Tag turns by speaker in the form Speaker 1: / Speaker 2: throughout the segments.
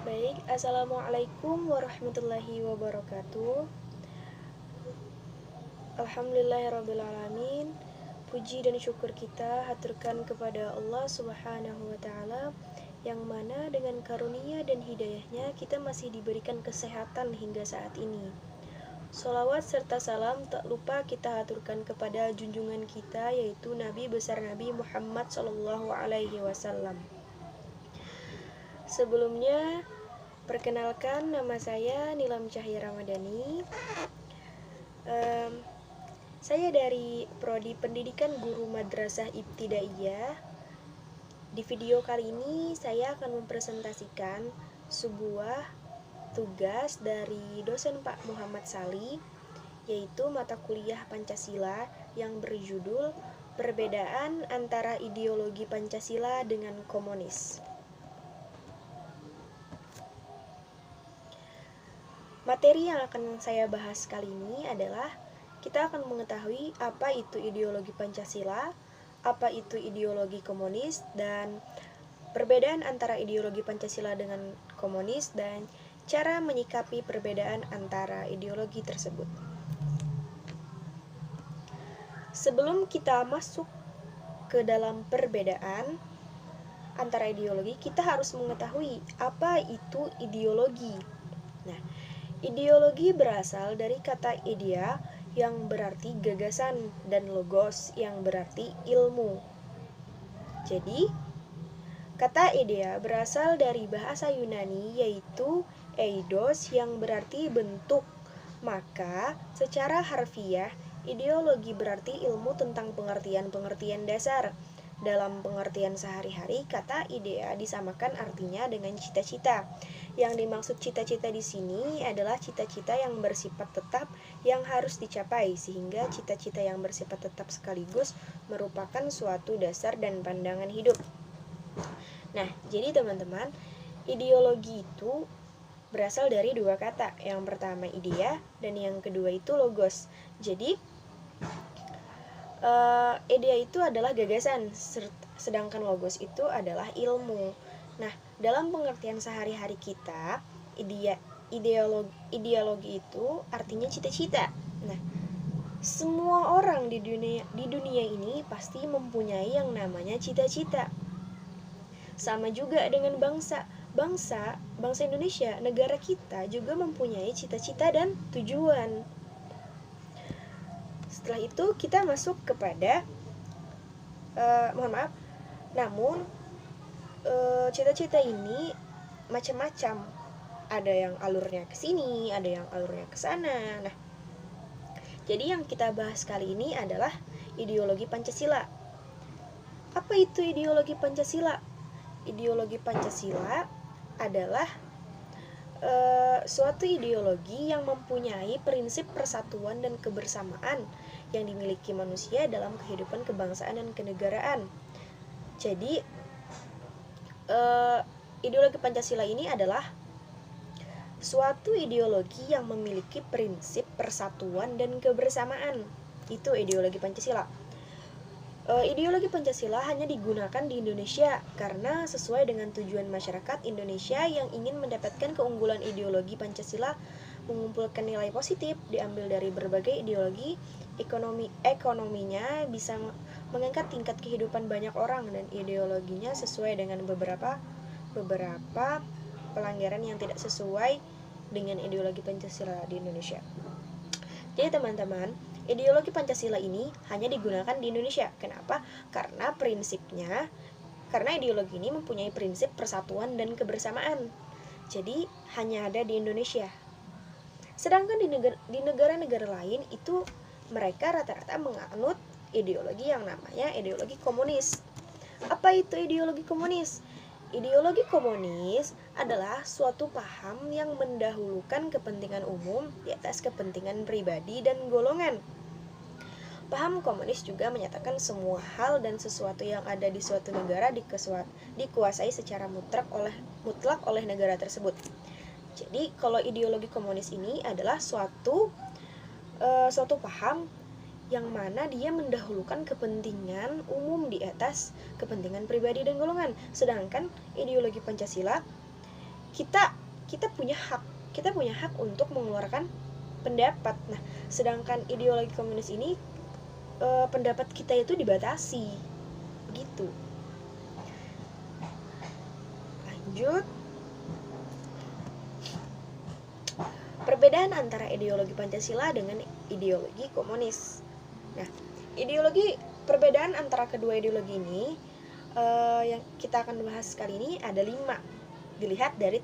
Speaker 1: Baik, Assalamualaikum warahmatullahi wabarakatuh. Alhamdulillahirrabbilalamin. Puji dan syukur kita haturkan kepada Allah subhanahu wa ta'ala, yang mana dengan karunia dan hidayahnya kita masih diberikan kesehatan hingga saat ini. Sholawat serta salam tak lupa kita haturkan kepada junjungan kita, yaitu Nabi besar Nabi Muhammad SAW. Sebelumnya, perkenalkan, nama saya Nilam Cahya Ramadhani. Saya dari Prodi Pendidikan Guru Madrasah Ibtidaiyah. Di video kali ini saya akan mempresentasikan sebuah tugas dari dosen Pak Muhammad Sali, yaitu mata kuliah Pancasila yang berjudul Perbedaan Antara Ideologi Pancasila dengan Komunis. Materi yang akan saya bahas kali ini adalah kita akan mengetahui apa itu ideologi Pancasila, apa itu ideologi komunis, dan perbedaan antara ideologi Pancasila dengan komunis, dan cara menyikapi perbedaan antara ideologi tersebut. Sebelum kita masuk ke dalam perbedaan antara ideologi, kita harus mengetahui apa itu ideologi. Nah, ideologi berasal dari kata idea yang berarti gagasan dan logos yang berarti ilmu. Jadi, kata idea berasal dari bahasa Yunani yaitu eidos yang berarti bentuk. Maka, secara harfiah, ideologi berarti ilmu tentang pengertian-pengertian dasar. Dalam pengertian sehari-hari, kata idea disamakan artinya dengan cita-cita. Yang dimaksud cita-cita di sini adalah cita-cita yang bersifat tetap yang harus dicapai, sehingga cita-cita yang bersifat tetap sekaligus merupakan suatu dasar dan pandangan hidup. Nah, jadi teman-teman, ideologi itu berasal dari dua kata. Yang pertama idea dan yang kedua itu logos. Jadi, idea itu adalah gagasan, sedangkan logos itu adalah ilmu. Nah, dalam pengertian sehari-hari kita, ideologi itu artinya cita-cita. Nah, semua orang di dunia ini pasti mempunyai yang namanya cita-cita. Sama juga dengan bangsa Indonesia, negara kita juga mempunyai cita-cita dan tujuan. Setelah itu kita masuk kepada namun cita-cita ini macam-macam. Ada yang alurnya ke sini, ada yang alurnya ke sana. Nah, jadi yang kita bahas kali ini adalah ideologi Pancasila. Apa itu ideologi Pancasila? Ideologi Pancasila adalah suatu ideologi yang mempunyai prinsip persatuan dan kebersamaan yang dimiliki manusia dalam kehidupan kebangsaan dan kenegaraan. Jadi, ideologi Pancasila ini adalah suatu ideologi yang memiliki prinsip persatuan dan kebersamaan. Itu ideologi Pancasila. Ideologi Pancasila hanya digunakan di Indonesia karena sesuai dengan tujuan masyarakat Indonesia yang ingin mendapatkan keunggulan ideologi Pancasila, mengumpulkan nilai positif diambil dari berbagai ideologi. Ekonominya bisa mengangkat tingkat kehidupan banyak orang, dan ideologinya sesuai dengan beberapa pelanggaran yang tidak sesuai dengan ideologi Pancasila di Indonesia. Jadi teman-teman, ideologi Pancasila ini hanya digunakan di Indonesia. Kenapa? Karena ideologi ini mempunyai prinsip persatuan dan kebersamaan. Jadi hanya ada di Indonesia. Sedangkan di negara-negara lain itu mereka rata-rata menganut ideologi yang namanya ideologi komunis. Apa itu ideologi komunis? Ideologi komunis adalah suatu paham yang mendahulukan kepentingan umum di atas kepentingan pribadi dan golongan. Paham komunis juga menyatakan semua hal dan sesuatu yang ada di suatu negara dikuasai secara mutlak oleh negara tersebut. Jadi, kalau ideologi komunis ini adalah suatu paham yang mana dia mendahulukan kepentingan umum di atas kepentingan pribadi dan golongan. Sedangkan ideologi Pancasila kita punya hak untuk mengeluarkan pendapat. Nah, sedangkan ideologi komunis ini pendapat kita itu dibatasi, begitu. Lanjut, perbedaan antara ideologi Pancasila dengan ideologi komunis. Nah, perbedaan antara kedua ideologi ini yang kita akan bahas kali ini ada 5. Dilihat dari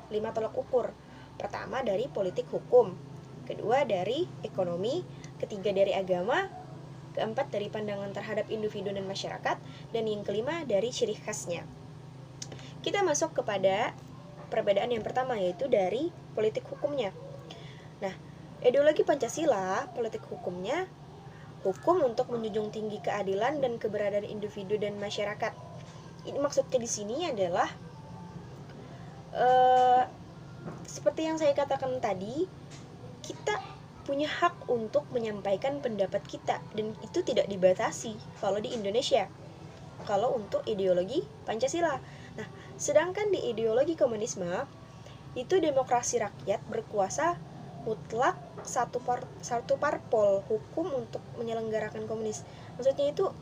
Speaker 1: 5 tolak ukur. Pertama dari politik hukum, kedua dari ekonomi, ketiga dari agama, keempat dari pandangan terhadap individu dan masyarakat, dan yang kelima dari ciri khasnya. Kita masuk kepada perbedaan yang pertama, yaitu dari politik hukumnya. Nah, ideologi Pancasila, politik hukumnya, hukum untuk menjunjung tinggi keadilan dan keberadaan individu dan masyarakat. Ini maksudnya di sini adalah seperti yang saya katakan tadi, kita punya hak untuk menyampaikan pendapat kita, dan itu tidak dibatasi kalau di Indonesia, kalau untuk ideologi Pancasila. Nah, sedangkan di ideologi komunisme itu demokrasi rakyat berkuasa mutlak satu parpol hukum untuk menyelenggarakan komunis. Maksudnya itu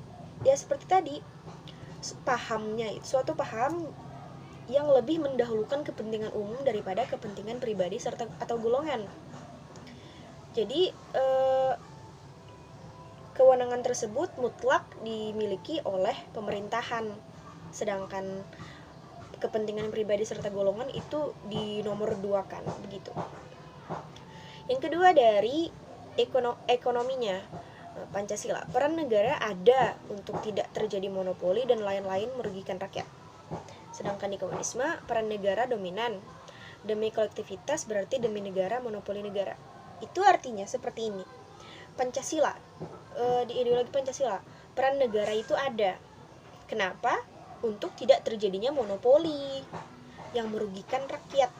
Speaker 1: ya seperti tadi, suatu paham yang lebih mendahulukan kepentingan umum daripada kepentingan pribadi atau golongan. Jadi kewenangan tersebut mutlak dimiliki oleh pemerintahan, sedangkan kepentingan pribadi serta golongan itu dinomor 2-kan, begitu. Yang kedua dari ekonominya Pancasila, peran negara ada untuk tidak terjadi monopoli dan lain-lain merugikan rakyat. Sedangkan di komunisme, peran negara dominan. Demi kolektivitas berarti demi negara, monopoli negara. Itu artinya seperti ini. Pancasila, di ideologi Pancasila, peran negara itu ada. Kenapa? Untuk tidak terjadinya monopoli yang merugikan rakyat.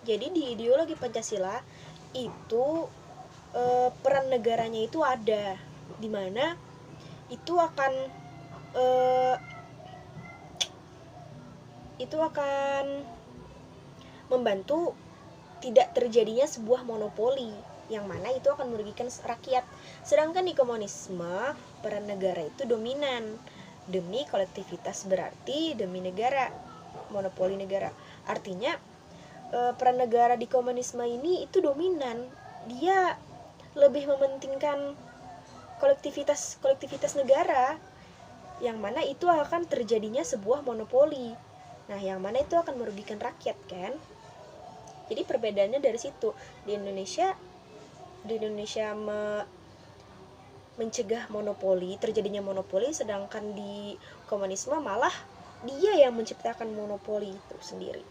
Speaker 1: Jadi di ideologi Pancasila itu peran negaranya itu ada, di mana itu akan membantu tidak terjadinya sebuah monopoli yang mana itu akan merugikan rakyat. Sedangkan di komunisme, peran negara itu dominan. Demi kolektivitas berarti demi negara, monopoli negara. Artinya peran negara di komunisme ini itu dominan. Dia lebih mementingkan kolektivitas negara, yang mana itu akan terjadinya sebuah monopoli. Nah, yang mana itu akan merugikan rakyat, kan? Jadi perbedaannya dari situ. Di Indonesia mencegah monopoli, terjadinya monopoli, sedangkan di komunisme malah dia yang menciptakan monopoli itu sendiri.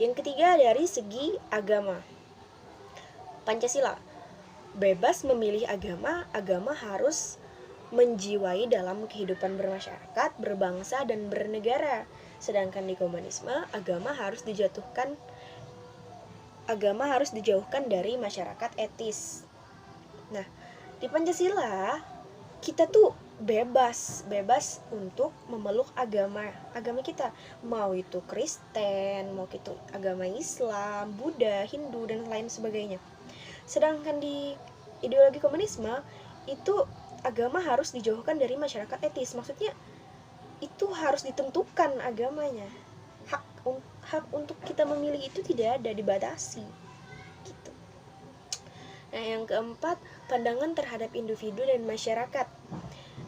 Speaker 1: Yang ketiga dari segi agama. Pancasila, bebas memilih agama agama menjiwai dalam kehidupan bermasyarakat, berbangsa, dan bernegara. Sedangkan di komunisme, agama harus dijauhkan dari masyarakat etis. Nah, di Pancasila kita tuh bebas untuk memeluk agama kita, mau itu Kristen, mau itu agama Islam, Buddha, Hindu, dan lain sebagainya. Sedangkan di ideologi komunisme itu agama harus dijauhkan dari masyarakat etis. Maksudnya itu harus ditentukan agamanya. Hak untuk kita memilih itu tidak ada, dibatasi gitu. Nah, yang keempat, pandangan terhadap individu dan masyarakat.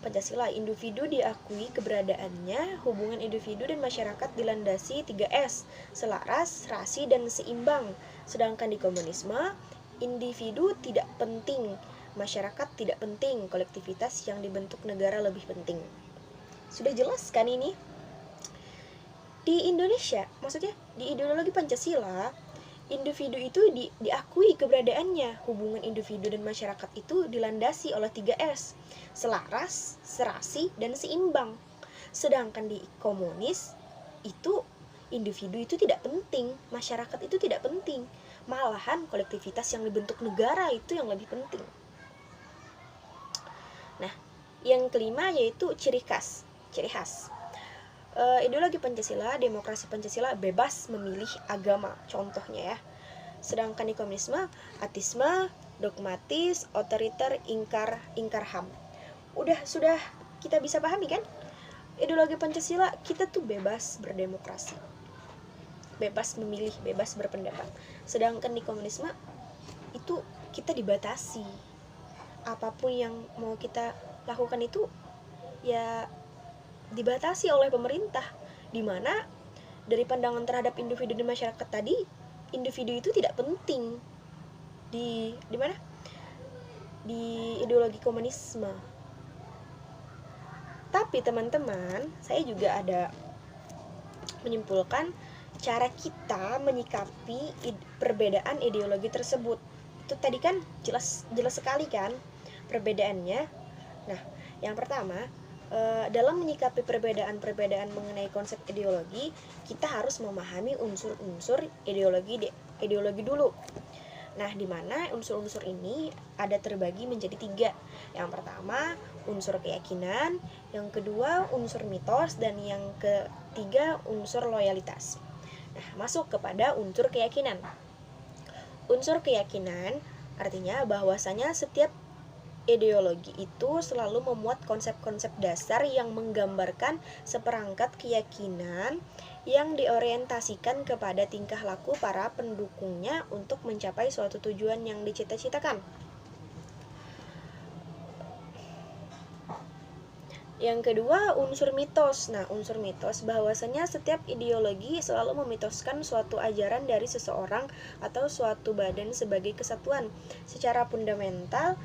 Speaker 1: Pancasila, individu diakui keberadaannya, hubungan individu dan masyarakat dilandasi 3S, selaras, serasi, dan seimbang. Sedangkan di komunisme, individu tidak penting, masyarakat tidak penting, kolektivitas yang dibentuk negara lebih penting. Sudah jelas kan ini? Di Indonesia, maksudnya di ideologi Pancasila, individu itu diakui keberadaannya, hubungan individu dan masyarakat itu dilandasi oleh 3S, selaras, serasi, dan seimbang. Sedangkan di komunis itu individu itu tidak penting, masyarakat itu tidak penting, malahan kolektivitas yang dibentuk negara itu yang lebih penting. Nah, yang kelima yaitu ciri khas. Ideologi Pancasila, demokrasi Pancasila bebas memilih agama, contohnya ya. Sedangkan di komunisme, ateisme, dogmatis, otoriter, ingkar HAM. Sudah kita bisa pahami kan? Ideologi Pancasila, kita tuh bebas berdemokrasi, bebas memilih, bebas berpendapat. Sedangkan di komunisme itu kita dibatasi. Apapun yang mau kita lakukan itu ya dibatasi oleh pemerintah, di mana dari pandangan terhadap individu di masyarakat tadi, individu itu tidak penting di mana? Di ideologi komunisme. Tapi teman-teman, saya juga ada menyimpulkan cara kita menyikapi perbedaan ideologi tersebut. Itu tadi kan jelas sekali kan perbedaannya. Nah, yang pertama, dalam menyikapi perbedaan mengenai konsep ideologi, kita harus memahami unsur-unsur ideologi dulu. Nah, di mana unsur-unsur ini ada terbagi menjadi 3. Yang pertama, unsur keyakinan, yang kedua, unsur mitos, dan yang ketiga, unsur loyalitas. Nah, masuk kepada unsur keyakinan. Unsur keyakinan artinya bahwasanya setiap ideologi itu selalu memuat konsep-konsep dasar yang menggambarkan seperangkat keyakinan yang diorientasikan kepada tingkah laku para pendukungnya untuk mencapai suatu tujuan yang dicita-citakan. Yang kedua, unsur mitos. Nah, unsur mitos bahwasanya setiap ideologi selalu memitoskan suatu ajaran dari seseorang atau suatu badan sebagai kesatuan. Secara fundamental,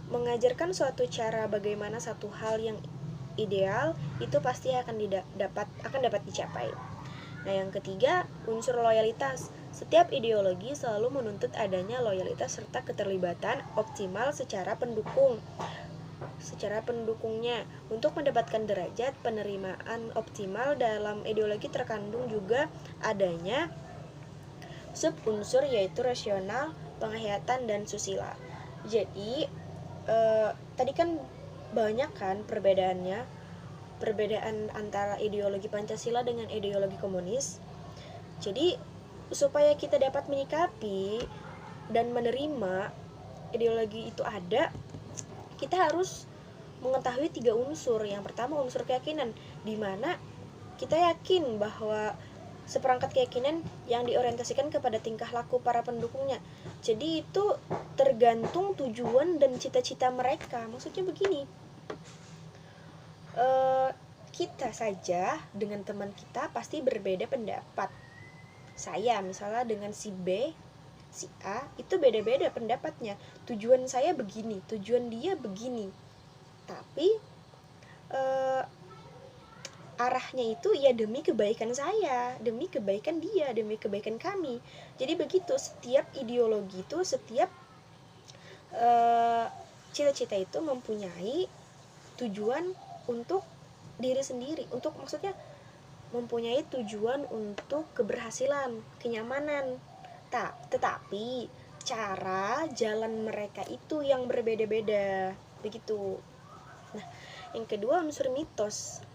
Speaker 1: mengajarkan suatu cara bagaimana satu hal yang ideal itu pasti akan dapat dicapai. Nah, yang ketiga, unsur loyalitas. Setiap ideologi selalu menuntut adanya loyalitas serta keterlibatan optimal secara pendukungnya. Untuk mendapatkan derajat penerimaan optimal dalam ideologi terkandung juga adanya sub-unsur yaitu rasional, penghayatan, dan susila. Jadi tadi kan banyak kan perbedaan antara ideologi Pancasila dengan ideologi komunis. Jadi supaya kita dapat menyikapi dan menerima ideologi itu ada, kita harus mengetahui 3 unsur. Yang pertama, unsur keyakinan, di mana kita yakin bahwa seperangkat keyakinan yang diorientasikan kepada tingkah laku para pendukungnya. Jadi itu tergantung tujuan dan cita-cita mereka. Maksudnya begini, kita saja dengan teman kita pasti berbeda pendapat. Saya misalnya dengan si B, si A itu beda-beda pendapatnya. Tujuan saya begini, tujuan dia begini. Tapi arahnya itu ya demi kebaikan saya, demi kebaikan dia, demi kebaikan kami. Jadi begitu, setiap ideologi itu, setiap cita-cita itu mempunyai tujuan untuk diri sendiri, untuk maksudnya mempunyai tujuan untuk keberhasilan, kenyamanan. Tetapi cara jalan mereka itu yang berbeda-beda, begitu. Nah, yang kedua, unsur mitos.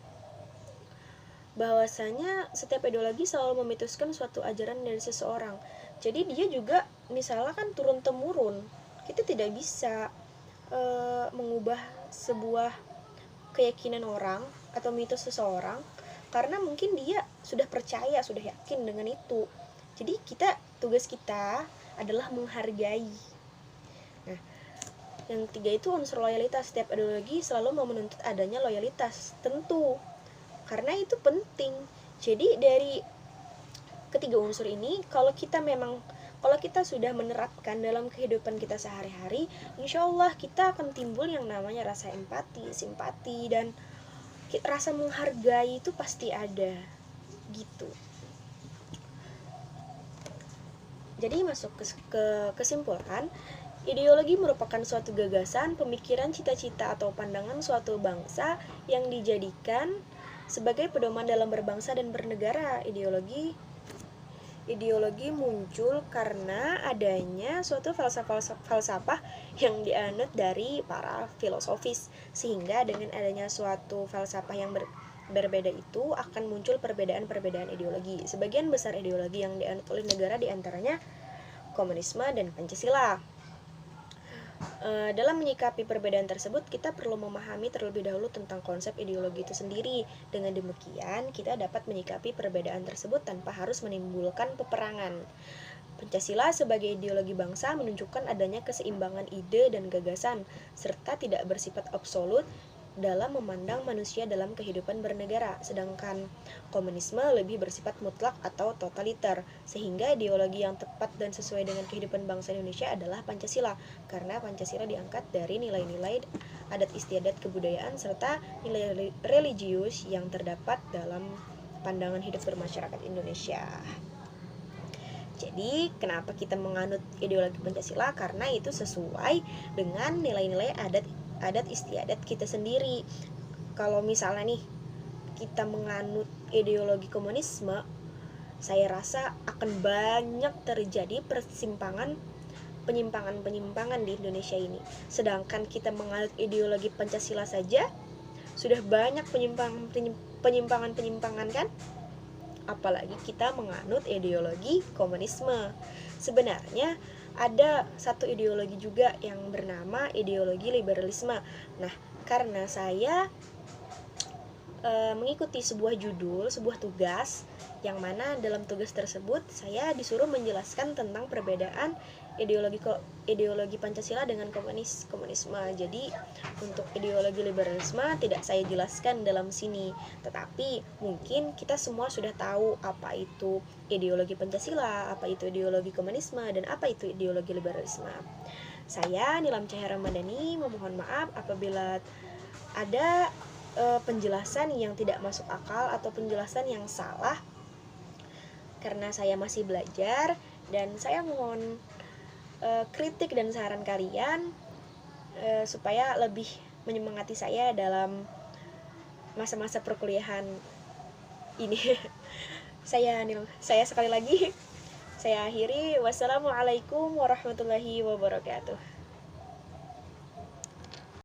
Speaker 1: Bahwasanya setiap ideologi selalu memitoskan suatu ajaran dari seseorang. Jadi dia juga misalnya kan turun-temurun. Kita tidak bisa mengubah sebuah keyakinan orang atau mitos seseorang karena mungkin dia sudah percaya, sudah yakin dengan itu. Jadi tugas kita adalah menghargai. Nah, yang 3 itu unsur loyalitas. Setiap ideologi selalu menuntut adanya loyalitas, tentu, karena itu penting. Jadi dari ketiga unsur ini, kalau kita sudah menerapkan dalam kehidupan kita sehari-hari, insya Allah kita akan timbul yang namanya rasa empati, simpati, dan rasa menghargai itu pasti ada, gitu. Jadi masuk ke kesimpulan, ideologi merupakan suatu gagasan, pemikiran, cita-cita, atau pandangan suatu bangsa yang dijadikan sebagai pedoman dalam berbangsa dan bernegara. Ideologi muncul karena adanya suatu falsafah yang dianut dari para filosofis, sehingga dengan adanya suatu falsafah yang berbeda itu akan muncul perbedaan-perbedaan ideologi. Sebagian besar ideologi yang dianut oleh negara diantaranya komunisme dan Pancasila. Dalam menyikapi perbedaan tersebut, kita perlu memahami terlebih dahulu tentang konsep ideologi itu sendiri. Dengan demikian, kita dapat menyikapi perbedaan tersebut tanpa harus menimbulkan peperangan. Pancasila sebagai ideologi bangsa menunjukkan adanya keseimbangan ide dan gagasan, serta tidak bersifat absolut dalam memandang manusia dalam kehidupan bernegara, sedangkan komunisme lebih bersifat mutlak atau totaliter, sehingga ideologi yang tepat dan sesuai dengan kehidupan bangsa Indonesia adalah Pancasila, karena Pancasila diangkat dari nilai-nilai adat istiadat kebudayaan serta nilai religius yang terdapat dalam pandangan hidup bermasyarakat Indonesia. Jadi, kenapa kita menganut ideologi Pancasila? Karena itu sesuai dengan nilai-nilai adat istiadat kita sendiri. Kalau misalnya nih kita menganut ideologi komunisme, saya rasa akan banyak terjadi penyimpangan di Indonesia ini. Sedangkan kita menganut ideologi Pancasila saja sudah banyak penyimpangan kan? Apalagi kita menganut ideologi komunisme. Sebenarnya ada satu ideologi juga yang bernama ideologi liberalisme. Nah, karena saya mengikuti sebuah tugas, yang mana dalam tugas tersebut saya disuruh menjelaskan tentang perbedaan ideologi Pancasila dengan komunisme. Jadi untuk ideologi liberalisme tidak saya jelaskan dalam sini, tetapi mungkin kita semua sudah tahu apa itu ideologi Pancasila, apa itu ideologi komunisme, dan apa itu ideologi liberalisme. Saya Nilam Cahaya Ramadhani memohon maaf apabila ada penjelasan yang tidak masuk akal atau penjelasan yang salah, karena saya masih belajar, dan saya mohon kritik dan saran kalian supaya lebih menyemangati saya dalam masa-masa perkuliahan ini. Saya sekali lagi saya akhiri. Wassalamualaikum warahmatullahi wabarakatuh.